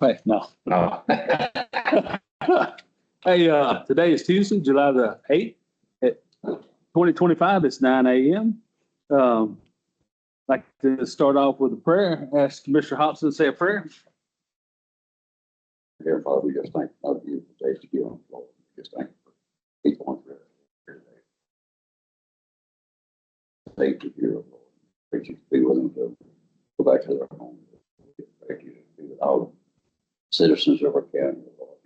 Hey, no. No. Hey, today is Tuesday, July the 8th at 2025. It's 9 a.m. Like to start off with a prayer. Ask Commissioner Hobson to say a prayer. Dear Father, we just thank you for days to give on the floor. Just thank you for people on the here today. Thank you, dear Lord. Thank you to be with them to go back to their home. Thank you to be with all the citizens of our county, Lord.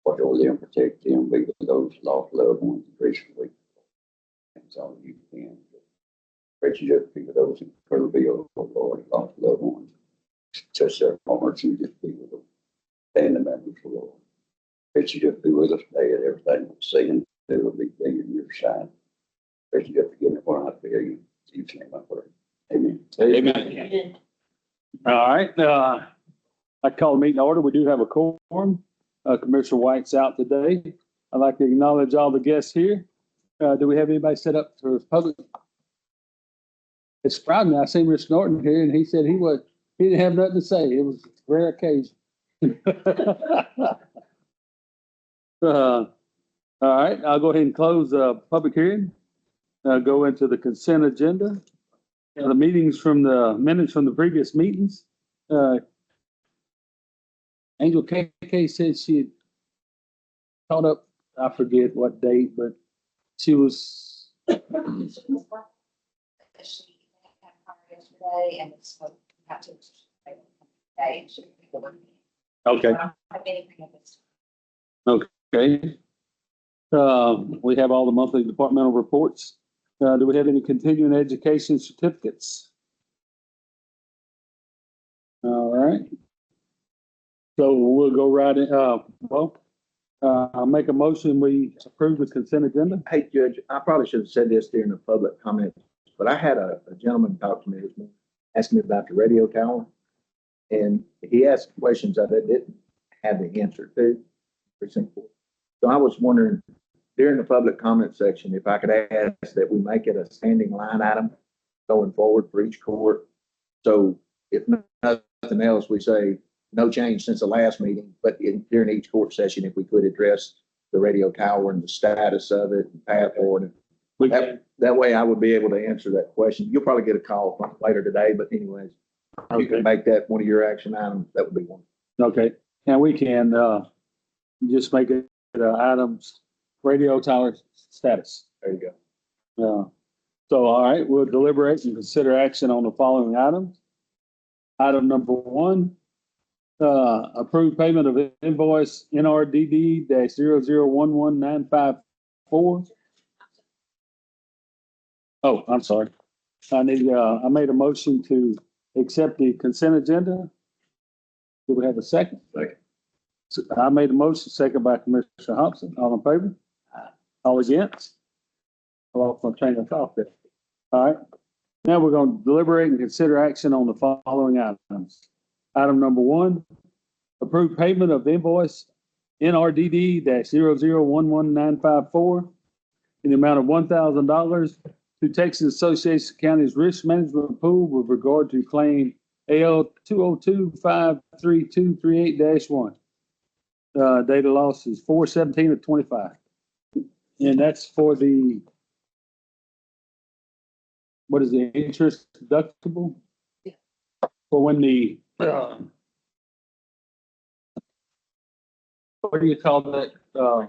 Watch over them, protect them, be with those lost loved ones, graciously. That's all you can. Pray you just be with those in Kerrville, Lord, lost loved ones. Touch their hearts and just be with them. And the members, Lord. Pray you just be with us today at everything we're saying. They will be in your side. Pray you just forgive me for I fear you. In Jesus' name I pray. Amen. Amen. All right. I call the meeting to order. We do have a quorum. Commissioner White's out today. I'd like to acknowledge all the guests here. Do we have anybody set up for public? It's Friday. I seen Rich Norton here, and he said he didn't have nothing to say. It was a rare occasion. All right, I'll go ahead and close the public hearing. Go into the consent agenda. The minutes from the previous meetings. Angel KK said she had caught up, I forget what date, but she was. She had yesterday and it's had to today. Okay. Okay. We have all the monthly departmental reports. Do we have any continuing education certificates? All right. So we'll go right in. I'll make a motion. We approve the consent agenda. Hey, Judge, I probably should have said this during the public comment, but I had a gentleman talk to me this morning, asking me about the radio tower. And he asked questions that I didn't have the answer to. So I was wondering during the public comment section, if I could ask that we make it a standing line item going forward for each court. So if nothing else, we say no change since the last meeting, but during each court session, if we could address the radio tower and the status of it and path forward. That way I would be able to answer that question. You'll probably get a call from later today, but anyways, you can make that one of your action items. That would be one. Okay. And we can just make it items radio tower status. There you go. So, all right, we'll deliberate and consider action on the following items. Item number 1. Approved payment of invoice NRDD-0011954. Oh, I'm sorry. I made a motion to accept the consent agenda. Do we have a second? Second. So I made a motion, second by Commissioner Hobson. All in favor? All against? I lost my train of thought there. All right. Now we're going to deliberate and consider action on the following items. Item number 1, approved payment of invoice NRDD-0011954 in the amount of $1,000 to Texas Association of Counties Risk Management Pool with regard to claim AL 202-53238-1. Data loss is 4/17/25. And that's for what is the interest deductible? For when the, what do you call that? The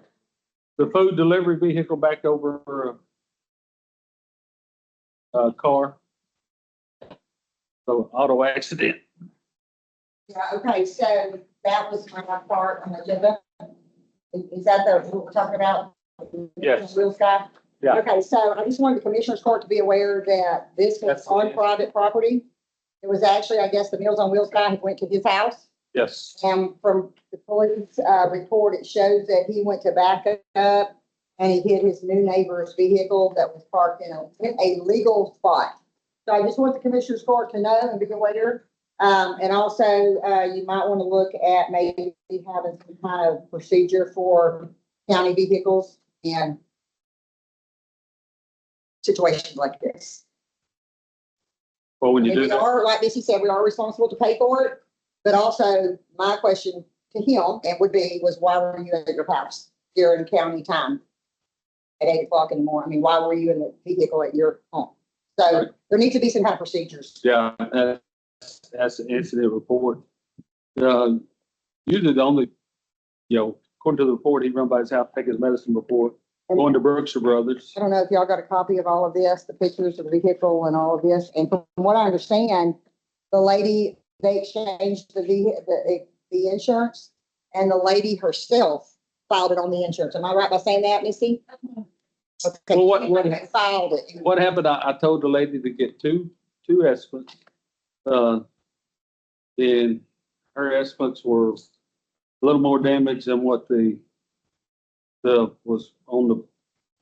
food delivery vehicle backed over a car. So auto accident. Yeah, okay, so that was my part on the agenda. Is that what we're talking about? Yes. Wheels guy? Yeah. Okay, so I just wanted the Commissioners Court to be aware that this was That's on it. private property. It was actually, I guess, the Meals on Wheels guy who went to his house. Yes. And from the police report, it shows that he went to back up and he hit his new neighbor's vehicle that was parked in a legal spot. So I just want the Commissioners Court to know and be aware. And also, you might want to look at maybe having some kind of procedure for county vehicles and situations like this. Well, when you And do we that, are, like Missy said, we are responsible to pay for it. But also, my question to him, and would be, was why were you at your house during county time? At 8 o'clock in the morning, I mean, why were you in the vehicle at your home? So there needs to be some kind of procedures. Yeah, that's the incident report. Usually the only, according to the report, he run by his house, take his medicine before going to Berkshire Brothers. I don't know if y'all got a copy of all of this, the pictures of the vehicle and all of this, and from what I understand, the lady, they exchanged the insurance, and the lady herself filed it on the insurance. Am I right by saying that, Missy? Okay. Well, what Filed it. What happened, I told the lady to get two estimates. And her estimates were a little more damage than what the was on the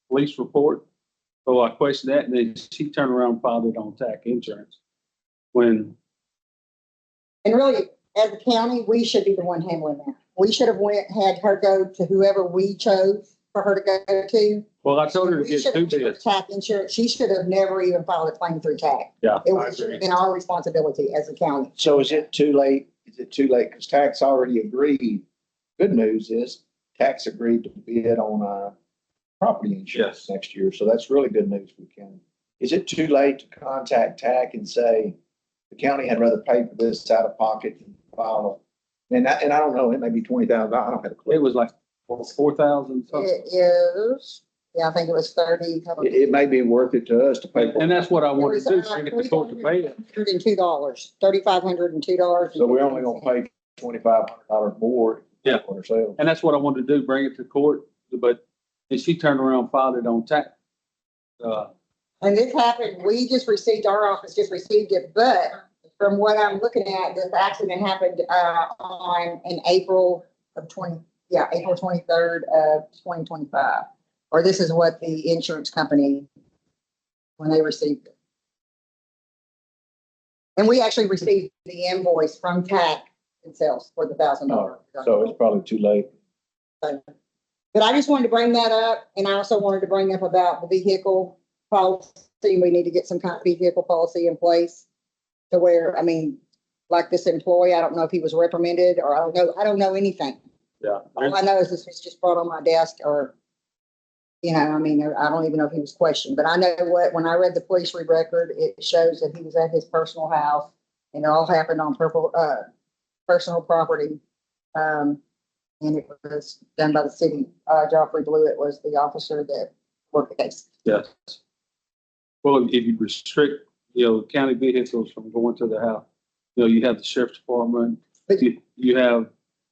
police report. So I questioned that, and then she turned around and filed it on TAC insurance. And really, as a county, we should be the one handling that. We should have had her go to whoever we chose for her to go to. Well, I told her to We get should two have bids. TAC insurance. She should have never even filed a claim through TAC. Yeah, It I should have agree. been our responsibility as a county. So is it too late? Is it too late? Because tax already agreed. Good news is tax agreed to bid on property insurance Yes. next year. So that's really good news for the county. Is it too late to contact TAC and say the county had rather pay for this out of pocket and file? And I don't know, it may be $20,000. I don't have a clue. It was like 4,000 something. It is, yeah, I think it was 30. It may be worth it to us to pay for And it. that's what I wanted to do, bring it to court to pay it. $102, $3,502. So we're only gonna pay $2,500 more. Yeah. On ourselves. And that's what I wanted to do, bring it to court, but and she turned around and filed it on TAC. And this happened, our office just received it, but from what I'm looking at, this accident happened, in April 23rd of 2025. Or this is what the insurance company, when they received it. And we actually received the invoice from TAC itself for the $1,000. So it's probably too late. But I just wanted to bring that up, and I also wanted to bring up about the vehicle policy. We need to get some kind of vehicle policy in place to where, I mean, like this employee, I don't know if he was reprimanded, or I don't know anything. Yeah. All I know is this was just brought on my desk, or, I mean, I don't even know if he was questioned, but I know when I read the police record, it shows that he was at his personal house, and it all happened on personal property. And it was done by the city. Joffrey Blewett was the officer that worked the case. Yes. Well, if you restrict, county vehicles from going to the house, you have the sheriff's department, But you have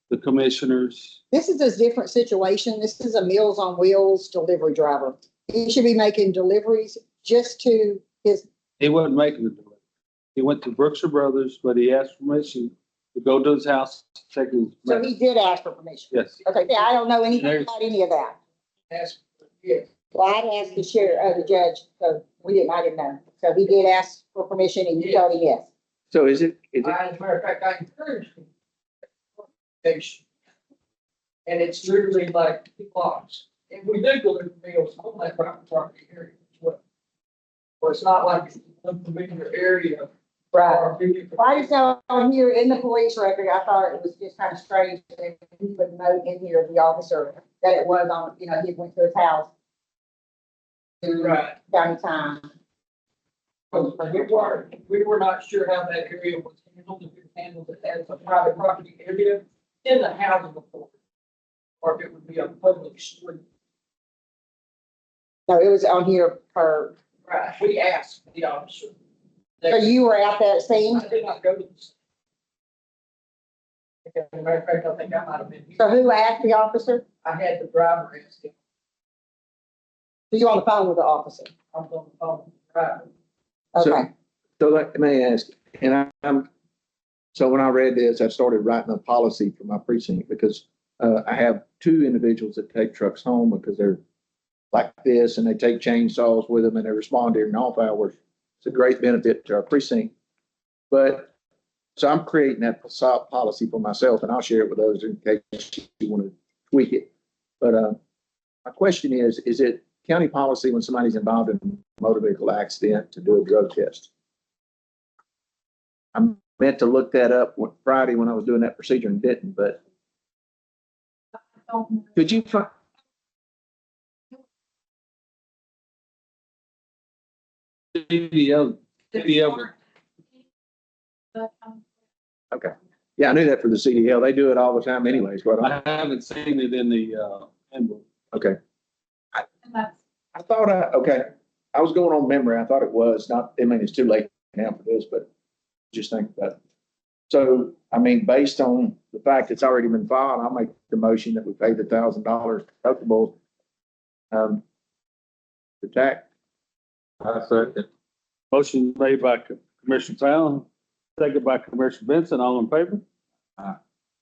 the commissioners. this is a different situation. This is a Meals on Wheels delivery driver. He should be making deliveries just to his, He wasn't making the delivery. He went to Berkshire Brothers, but he asked permission to go to his house, take his. so he did ask for permission. Yes. Okay, yeah, I don't know anything There's- about any of that. That's, Well, I'd asked the judge, so I didn't know. So he did ask for permission, and you told him yes. So is it, as a matter of fact, I encourage him. And it's literally like 2 blocks. And we do deliver meals on that private property area as well. Or it's not like it's a familiar area. Right. Well, I just know on here in the police record, I thought it was just kind of strange that he would note in here, the officer, that it was on, he went to his house. Right. County time. We were not sure how that area was handled, if it was handled as a private property area in the housing authority. Or if it would be a public street. No, it was on here for, Right, we asked the officer. so you were at that scene? I did not go to the scene. As a matter of fact, I think I might have been here. So who asked the officer? I had the driver ask him. So you on the phone with the officer? I was on the phone with the driver. So- Okay. so let me ask, and so when I read this, I started writing a policy for my precinct because I have 2 individuals that take trucks home because they're like this and they take chainsaws with them and they respond during off hours. It's a great benefit to our precinct. But so I'm creating that policy for myself, and I'll share it with others in case you want to tweak it. But my question is it county policy when somebody's involved in a motor vehicle accident to do a drug test? I'm meant to look that up Friday when I was doing that procedure and didn't, but could you find? CDL, CDL, Okay. Yeah, I knew that for the CDL. They do it all the time anyways. What? I haven't seen it in the, handbook. Okay. And that's, I thought okay. I was going on memory. I thought it was not, I mean, it's too late now for this, but just think about it. So, I mean, based on the fact it's already been filed, I'll make the motion that we pay the $1,000 deductible, the tax. I second. Motion made by Commissioner Fallon, second by Commissioner Benson, all in favor? Aye.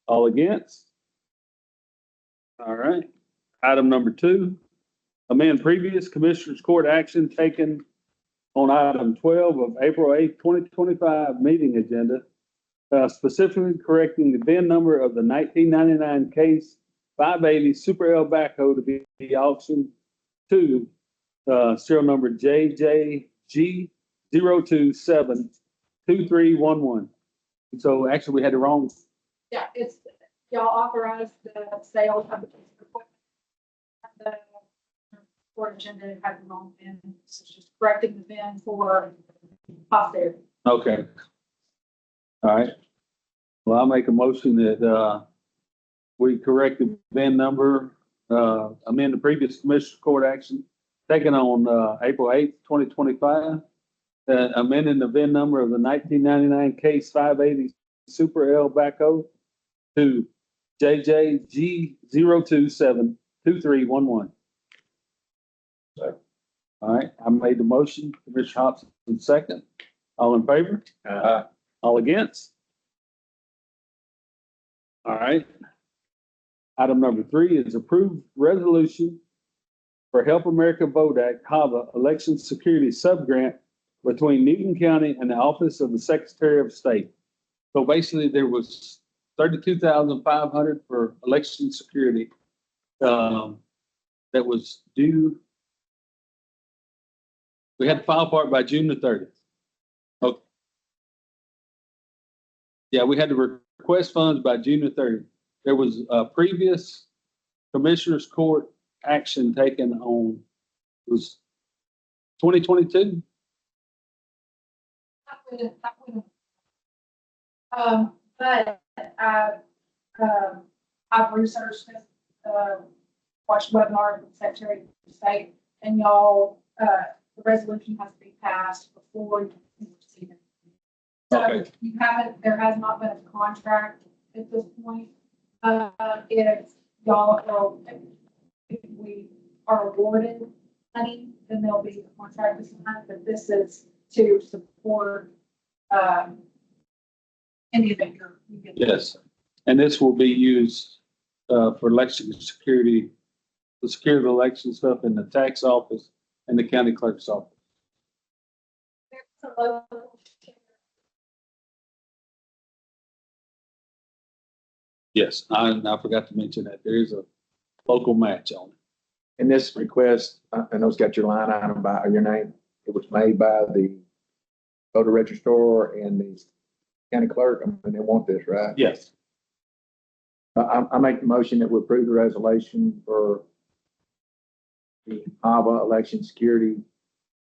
All against? All right. Item number 2, amend previous Commissioners Court action taken on item 12 of April 8th, 2025 meeting agenda, specifically correcting the VIN number of the 1999 case 580 Super L backhoe to be auctioned to serial number JJG0272311. So actually, we had the wrong. Yeah, it's, y'all authorized the sale of the equipment. The court agenda had the wrong VIN, so it's just correcting the VIN for posterity. Okay. All right. Well, I'll make a motion that we correct the VIN number, amend the previous Commissioner Court action taken on April 8th, 2025, amending the VIN number of the 1999 case 580 Super L backhoe to JJG0272311. All right, I made the motion. Commissioner Hobson second. All in favor? All against? All right. Item number 3 is approved resolution for Help America Vote Act, HAVA, election security subgrant between Newton County and the Office of the Secretary of State. So basically, there was $32,500 for election security that was due. We had to file for it by June the 30th. Okay. Yeah, we had to request funds by June the 30th. There was a previous Commissioners Court action taken on, it was 2022. But I've researched this, watched webinar with the Secretary of State, and y'all, the resolution has to be passed before you can receive it. So Okay. you haven't, there has not been a contract at this point. If y'all are, if we are awarded money, then there'll be a contract to sign, but this is to support, in the event you get. Yes, and this will be used for election security, to secure the election stuff in the tax office and the county clerk's office. There's a local share. Yes, I forgot to mention that. There is a local match on it. And this request, I know it's got your line item by your name. It was made by the voter registrar and the county clerk. I mean, they want this, right? Yes. I make the motion that we approve the resolution for the HAVA election security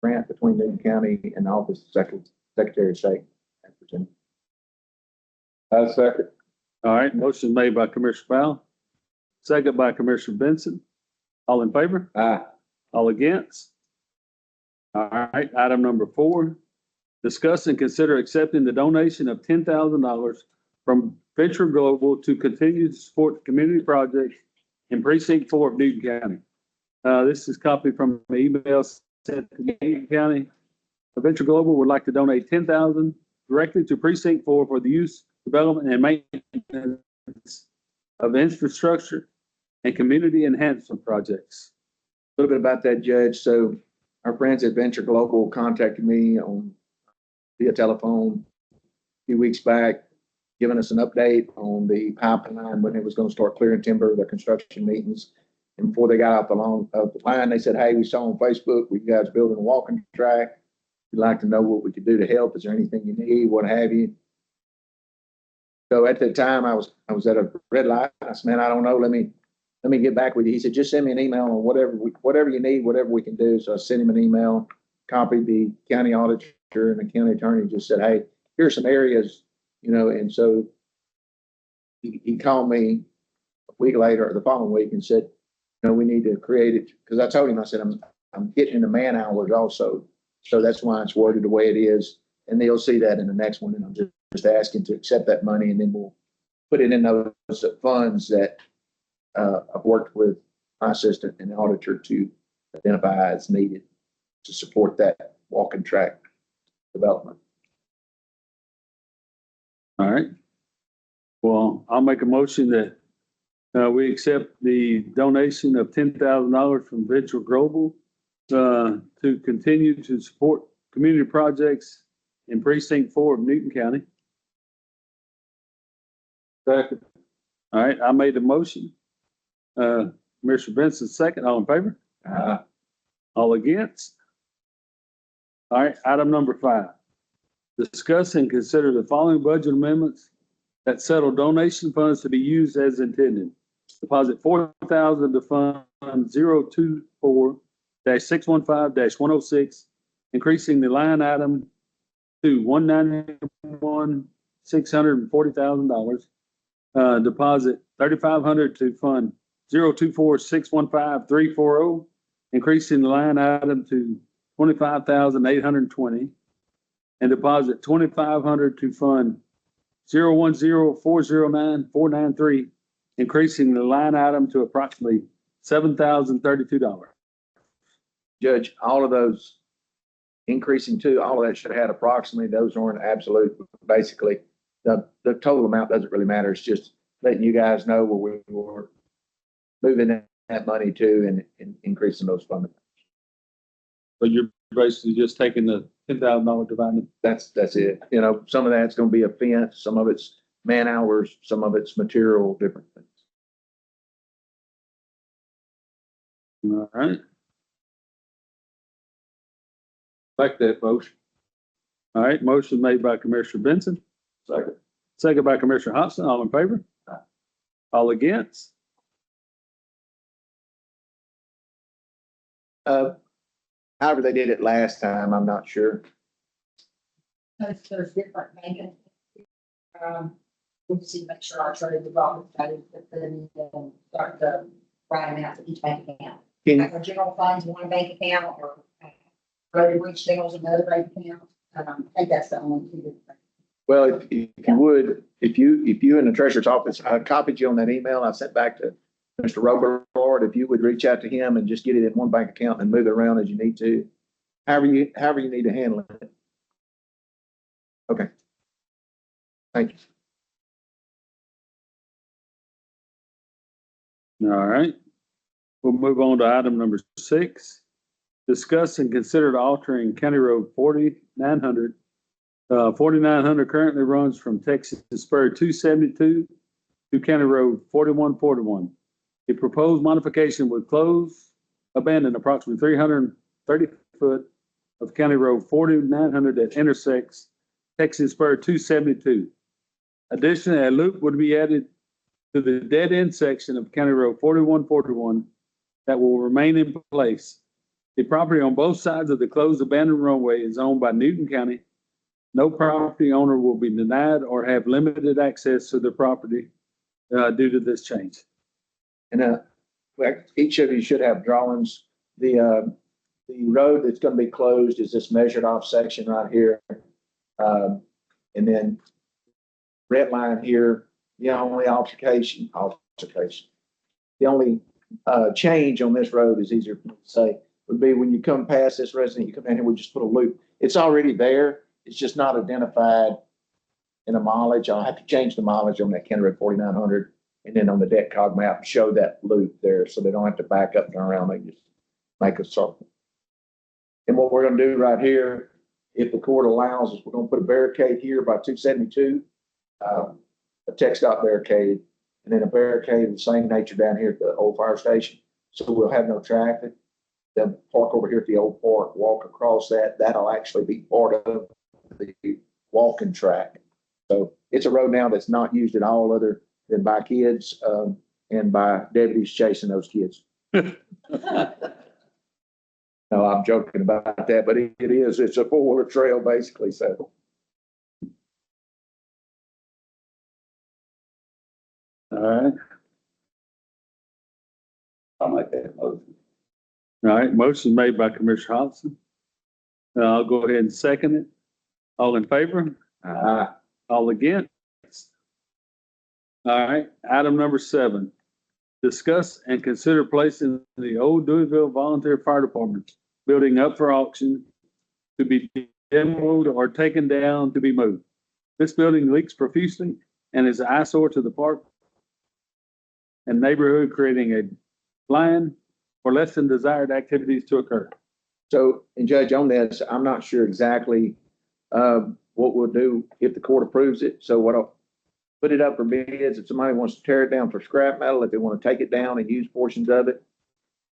grant between Newton County and the Office of Secretary of State. I second. All right, motion made by Commissioner Fowle, second by Commissioner Benson. All in favor? Aye. All against? All right, item number 4, discuss and consider accepting the donation of $10,000 from Venture Global to continue to support community projects in Precinct 4 of Newton County. This is copied from the email sent to Newton County. Venture Global would like to donate $10,000 directly to Precinct 4 for the use, development, and maintenance of infrastructure and community enhancement projects. A little bit about that, Judge. So our friends at Venture Global contacted me via telephone a few weeks back, giving us an update on the pipeline when it was going to start clearing timber, the construction meetings. And before they got out the line, they said, "Hey, we saw on Facebook, you guys building a walking track. We'd like to know what we could do to help. Is there anything you need, what have you?" So at the time, I was at a red light. I said, man, I don't know. Let me get back with you. He said, just send me an email on whatever you need, whatever we can do. So I sent him an email, copied the county auditor and the county attorney, just said, hey, here's some areas, and so he called me a week later or the following week and said, we need to create it. Cause I told him, I said, I'm getting into man hours also. So that's why it's worded the way it is. And they'll see that in the next one. And I'm just asking to accept that money, and then we'll put it in those funds that I've worked with my assistant and auditor to identify as needed to support that walking track development. All right. Well, I'll make a motion that we accept the donation of $10,000 from Venture Global to continue to support community projects in Precinct 4 of Newton County. Second. All right, I made the motion. Commissioner Benson, second. All in favor? All against? All right, item number 5. Discuss and consider the following budget amendments that settle donation funds to be used as intended. Deposit $4,000 to fund 024-615-106, increasing the line item to $191,640,000. Deposit $3,500 to fund 024-615-340, increasing the line item to $25,820. And deposit $2,500 to fund 010-409-493, increasing the line item to approximately $7,032. Judge, all of those increasing to, all of that should have had approximately, those aren't absolute. Basically, the total amount doesn't really matter. It's just letting you guys know where we were moving that money to and increasing those funds. So you're basically just taking the $10,000 divided. That's it. Some of that's going to be a fence, some of it's man hours, some of it's material, different things. All right. Like that motion. All right, motion made by Commissioner Benson. Second. Second by Commissioner Hobson. All in favor? All against? However they did it last time, I'm not sure. There's different banking. We just need to make sure our treasurer department studies, but then start to write them out to each bank account. Like our general funds, one bank account, or road and bridge sales, another bank account. I think that's the only two different. Well, if you would, if you in the treasurer's office, I copied you on that email I sent back to Mr. Robert, if you would reach out to him and just get it in one bank account and move it around as you need to, however you need to handle it. Okay. Thank you. All right. We'll move on to item number 6. Discuss and consider altering County Road 4900. 4900 currently runs from Texas Spur 272 to County Road 4141. The proposed modification would abandon approximately 330 foot of County Road 4900 that intersects Texas Spur 272. Additionally, a loop would be added to the dead end section of County Road 4141 that will remain in place. The property on both sides of the closed abandoned runway is owned by Newton County. No property owner will be denied or have limited access to the property due to this change. And each of you should have drawings. The road that's going to be closed is this measured off section right here. And then red line here, the only altercation. The only change on this road is easier for me to say would be when you come past this resident, you come in here, we just put a loop. It's already there. It's just not identified in a mileage. I'll have to change the mileage on that County Road 4900 and then on the DETCOG map, show that loop there so they don't have to back up and turn around. They just make a circle. And what we're going to do right here, if the court allows us, we're going to put a barricade here by 272, a TxDOT barricade, and then a barricade of the same nature down here at the old fire station. So we'll have no traffic. They'll park over here at the old park, walk across that. That'll actually be part of the walking track. So it's a road now that's not used at all other than by kids, and by deputies chasing those kids. No, I'm joking about that, but it is, it's a four-wheeler trail basically, so. All right, I'll make that motion. all right, motion made by Commissioner Hobson. I'll go ahead and second it. All in favor? All against? All right, item number 7. Discuss and consider placing the old Deweyville Volunteer Fire Department building up for auction to be demoed or taken down to be moved. This building leaks profusely and is an eyesore to the park and neighborhood, creating a plan for less than desired activities to occur. So, and Judge, on this, I'm not sure exactly, what we'll do if the court approves it. So what I'll put it up for bids. If somebody wants to tear it down for scrap metal, if they want to take it down and use portions of it.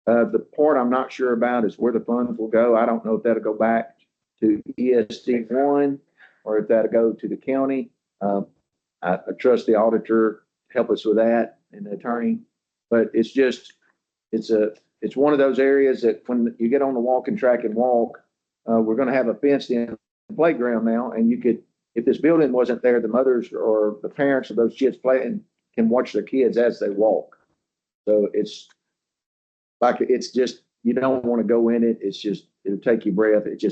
The part I'm not sure about is where the funds will go. I don't know if that'll go back to ESD 1 or if that'll go to the county. I trust the auditor to help us with that and the attorney, but it's just, it's one of those areas that when you get on the walking track and walk, we're going to have a fenced in playground now, and you could, if this building wasn't there, the mothers or the parents of those kids playing can watch their kids as they walk. So it's like, it's just, you don't want to go in it. It's just, it'll take your breath. It's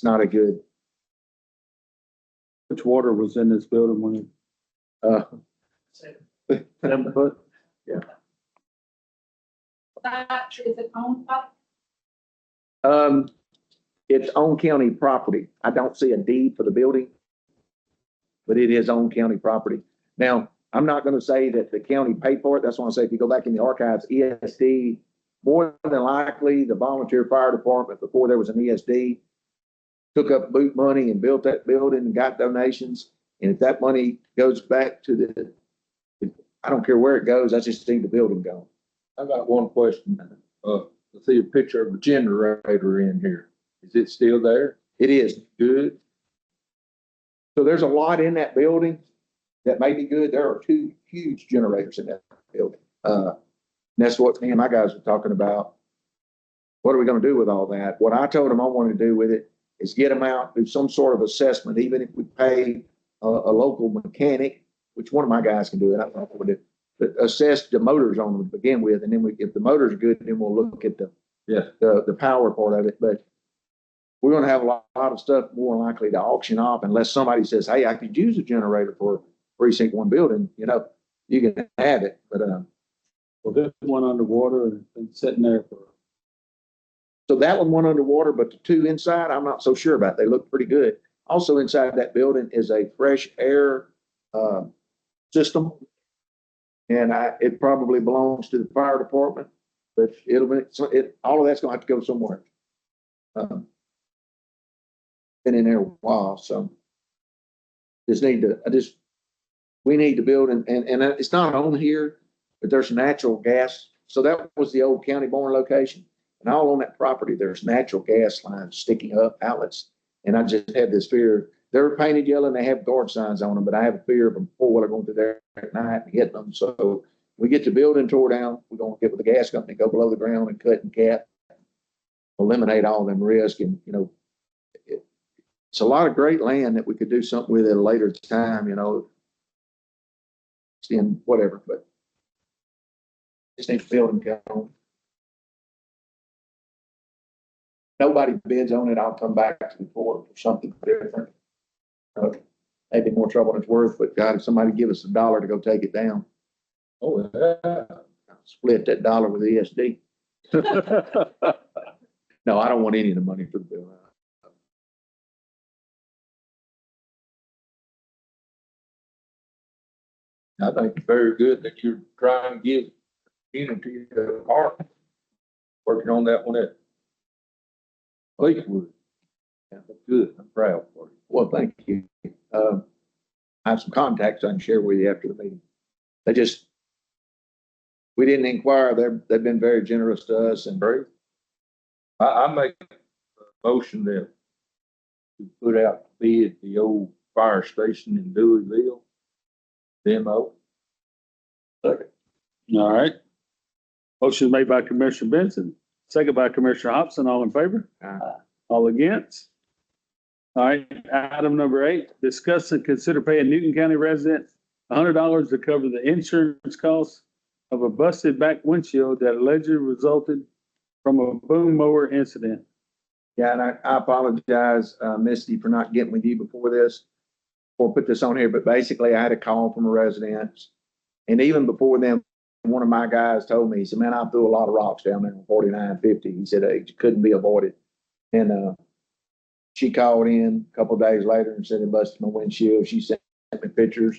not a good, Which water was in this building when it, 7 foot? That is it owned by? it's on county property. I don't see a deed for the building, but it is on county property. Now, I'm not going to say that the county paid for it. That's why I say if you go back in the archives, ESD, more than likely the volunteer fire department, before there was an ESD, took up boot money and built that building and got donations. And if that money goes back to I don't care where it goes, I just need the building gone. I got one question. I see a picture of a generator in here. Is it still there? It is. Good. So there's a lot in that building that may be good. There are 2 huge generators in that building. And that's what me and my guys were talking about. What are we going to do with all that? What I told them I wanted to do with it is get them out, do some sort of assessment, even if we pay a local mechanic, which one of my guys can do it. I don't know what it, but assess the motors on them to begin with, and then if the motors are good, then we'll look at the power part of it. But we're going to have a lot of stuff more likely to auction off unless somebody says, "Hey, I could use a generator for precinct 1 building." You know, you can have it, but Well, this one underwater and been sitting there for. so that one went underwater, but the 2 inside, I'm not so sure about. They look pretty good. Also inside that building is a fresh air system. And it probably belongs to the fire department, but all of that's gonna have to go somewhere. Been in there a while, so. We need to build and it's not on here, but there's natural gas. So that was the old County Bourne location. And all on that property, there's natural gas lines sticking up, outlets. And I just had this fear. They're painted yellow and they have guard signs on them, but I have a fear of them four-wheeler going through there at night and hitting them. So we get the building tore down, we're gonna get with the gas company, go below the ground and cut and cap, eliminate all them risk. And, you know, it's a lot of great land that we could do something with at a later time, you know, in whatever, but just need to build and go. Nobody bids on it, I'll come back to the board for something different. Maybe more trouble than it's worth, but God, if somebody give us $1 to go take it down, Oh, yeah. split that dollar with ESD. No, I don't want any of the money for the bill. I think it's very good that you're trying to give community a part. Working on that one at Lakewood. Yeah, that's good. I'm proud for you. Well, thank you. I have some contacts I can share with you after the meeting. We didn't inquire. They've been very generous to us and Great. I make a motion that we put out to bid the old fire station in Deweyville. Demo. Second. All right. Motion made by Commissioner Benson, second by Commissioner Hobson. All in favor? All against? All right, item number 8, discuss and consider paying Newton County residents $100 to cover the insurance costs of a busted back windshield that allegedly resulted from a boom mower incident. Yeah, and I apologize, Misty, for not getting with you before this, or put this on here, but basically I had a call from a resident. And even before then, one of my guys told me, he said, man, I threw a lot of rocks down there on 4950. He said it couldn't be avoided. And she called in a couple of days later and said it busted my windshield. She sent me pictures.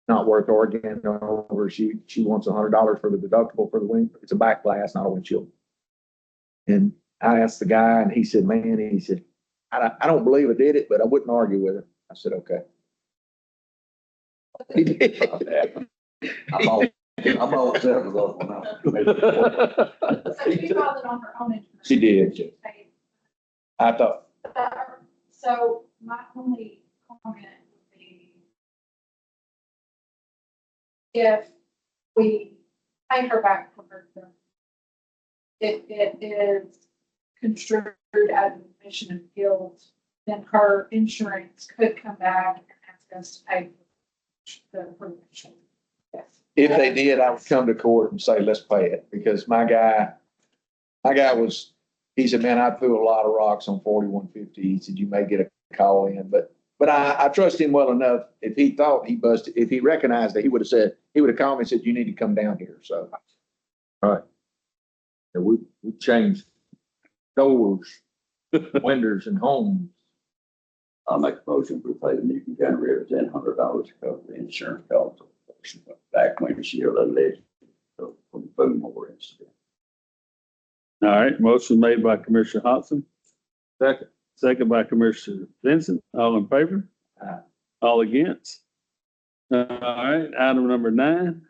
Not worth arguing over. She wants $100 for the deductible for the wind. It's a back glass, not a windshield. And I asked the guy, and he said, man, he said, I don't believe I did it, but I wouldn't argue with her. I said, okay. He did. I'm all set with those one now. So she filed it on her own insurance. She did. She paid. I thought, So my only comment would be if we pay her back for her, if it is construed as an admission of guilt, then her insurance could come back and ask us to pay for the insurance. Yes. if they did, I would come to court and say, let's pay it, because my guy was, he said, man, I threw a lot of rocks on 4150. He said, you may get a call in, but I trust him well enough. If he thought he busted, if he recognized that, he would have called me and said, you need to come down here. So And we changed doors, windows and homes. I'll make a motion to pay the Newton County resident $100 to cover the insurance costs of the back windshield alleged from the boom mower incident. All right, motion made by Commissioner Hobson, Second. second by Commissioner Vincent. All in favor? All against? All right, item number 9,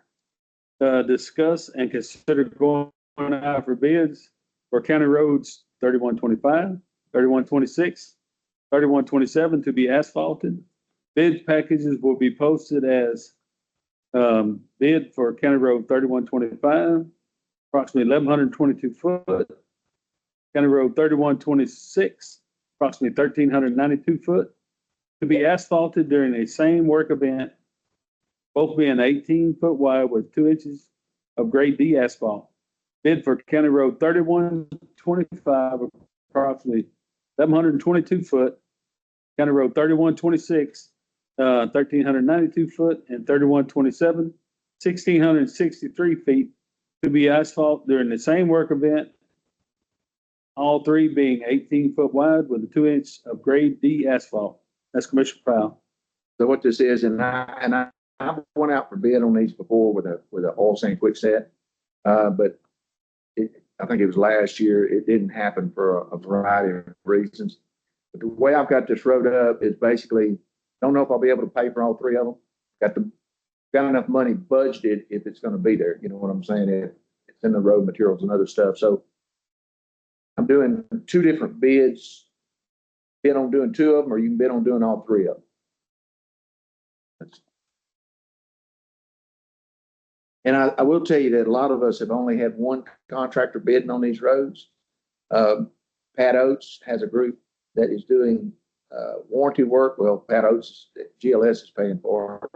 discuss and consider going out for bids for county roads 3125, 3126, 3127 to be asphalted. Bid packages will be posted as bid for County Road 3125, approximately 1,122 foot. County Road 3126, approximately 1,392 foot, to be asphalted during the same work event, both being 18 foot wide with 2 inches of grade D asphalt. Bid for County Road 3125, approximately 1,122 foot. County Road 3126, 1,392 foot, and 3127, 1,663 feet to be asphalt during the same work event. All 3 being 18 foot wide with a 2 inch of grade D asphalt. That's Commissioner Powell. so what this is, and I went out for bid on these before with a oil sand quickset. But I think it was last year. It didn't happen for a variety of reasons. But the way I've got this road up is basically, don't know if I'll be able to pay for all 3 of them. Got enough money budgeted if it's going to be there. You know what I'm saying? It's in the road materials and other stuff. So I'm doing 2 different bids. Bid on doing 2 of them, or you can bid on doing all 3 of them. And I will tell you that a lot of us have only had one contractor bidding on these roads. Pat Oates has a group that is doing warranty work. Well, Pat Oates, GLS is paying for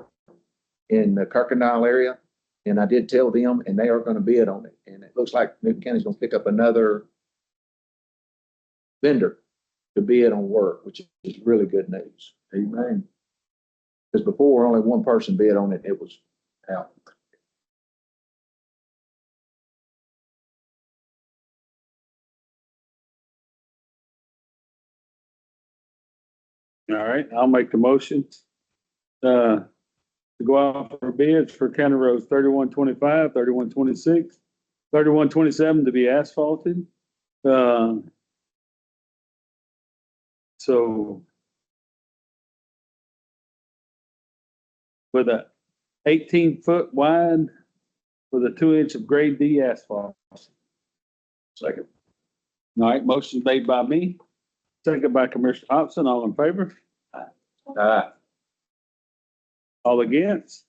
in the Kirkendall area. And I did tell them, and they are going to bid on it. And it looks like Newton County's going to pick up another vendor to bid on work, which is really good news. Amen. Because before only one person bid on it, it was out. All right, I'll make the motion to go out for bids for County Roads 3125, 3126, 3127 to be asphalted. So with a 18 foot wide with a 2 inch of grade D asphalt. Second. All right, motion made by me, second by Commissioner Hobson. All in favor? All against?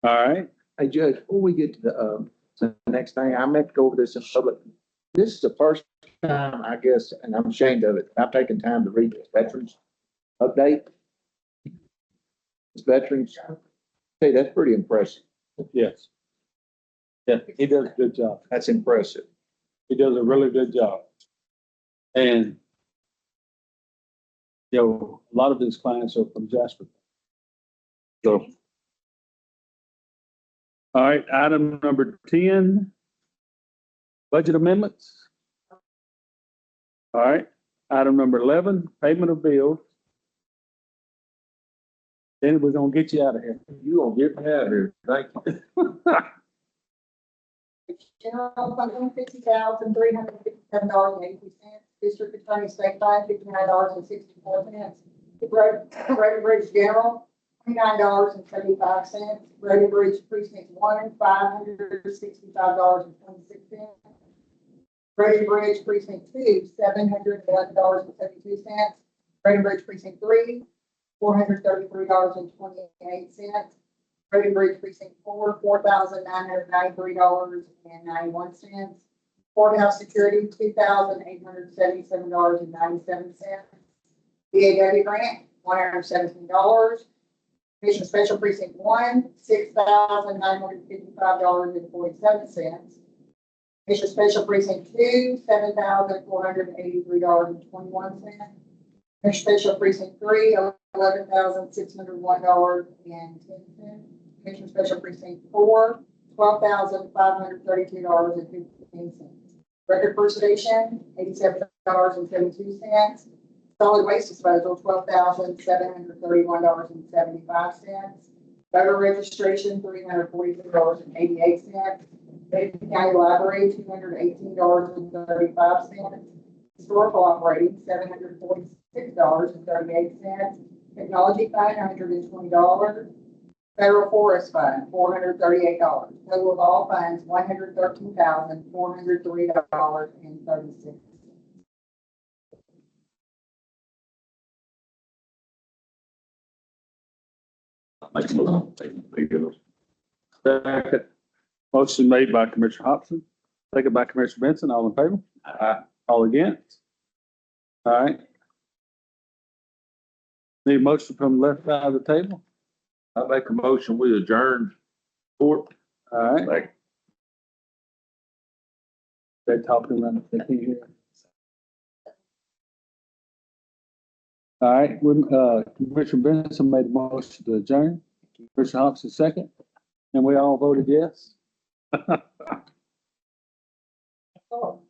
All right, Hey, Judge, before we get to the next thing, I meant to go over this in public. This is the first time, I guess, and I'm ashamed of it, I've taken time to read this veterans update. This veterans, hey, that's pretty impressive. yes. Yeah, he does a good job. That's impressive. He does a really good job. And, you know, a lot of his clients are from Jasper. So. All right, item number 10, budget amendments. All right, item number 11, payment of bills. Then we're gonna get you out of here. You gonna get me out of here. Thank you. General fund, $150,357.82. District Attorney State Fine, $59.64. Road and Bridge General, $29.75. Road and Bridge Precinct 1, $565.26. Road and Bridge Precinct 2, $711.72. Road and Bridge Precinct 3, $433.28. Road and Bridge Precinct 4, $4,993.91. Courthouse Security, $2,877.97. VAW Grant, $117. Commission Special Precinct 1, $6,955.47. Commission Special Precinct 2, $7,483.21. Commission Special Precinct 3, $11,601.10. Commission Special Precinct 4, $12,532.15. Record First Station, $87.72. Solid Waste Disposal, $12,731.75. Voter Registration, $343.88. Benton County Library, $218.35. Historical Operating, $746.38. Technology Fund, $120. Federal Forest Fund, $438. Total of all funds, $113,403.36. Make a motion, take the bills. Second. Motion made by Commissioner Hobson, second by Commissioner Benson. All in favor? Aye. All against? All right. Need a motion from the left side of the table? I make a motion, we adjourn court. All right. Like, They're talking around the thing here. All right, Commissioner Benson made a motion to adjourn. Commissioner Hobson second, and we all voted yes. Oh.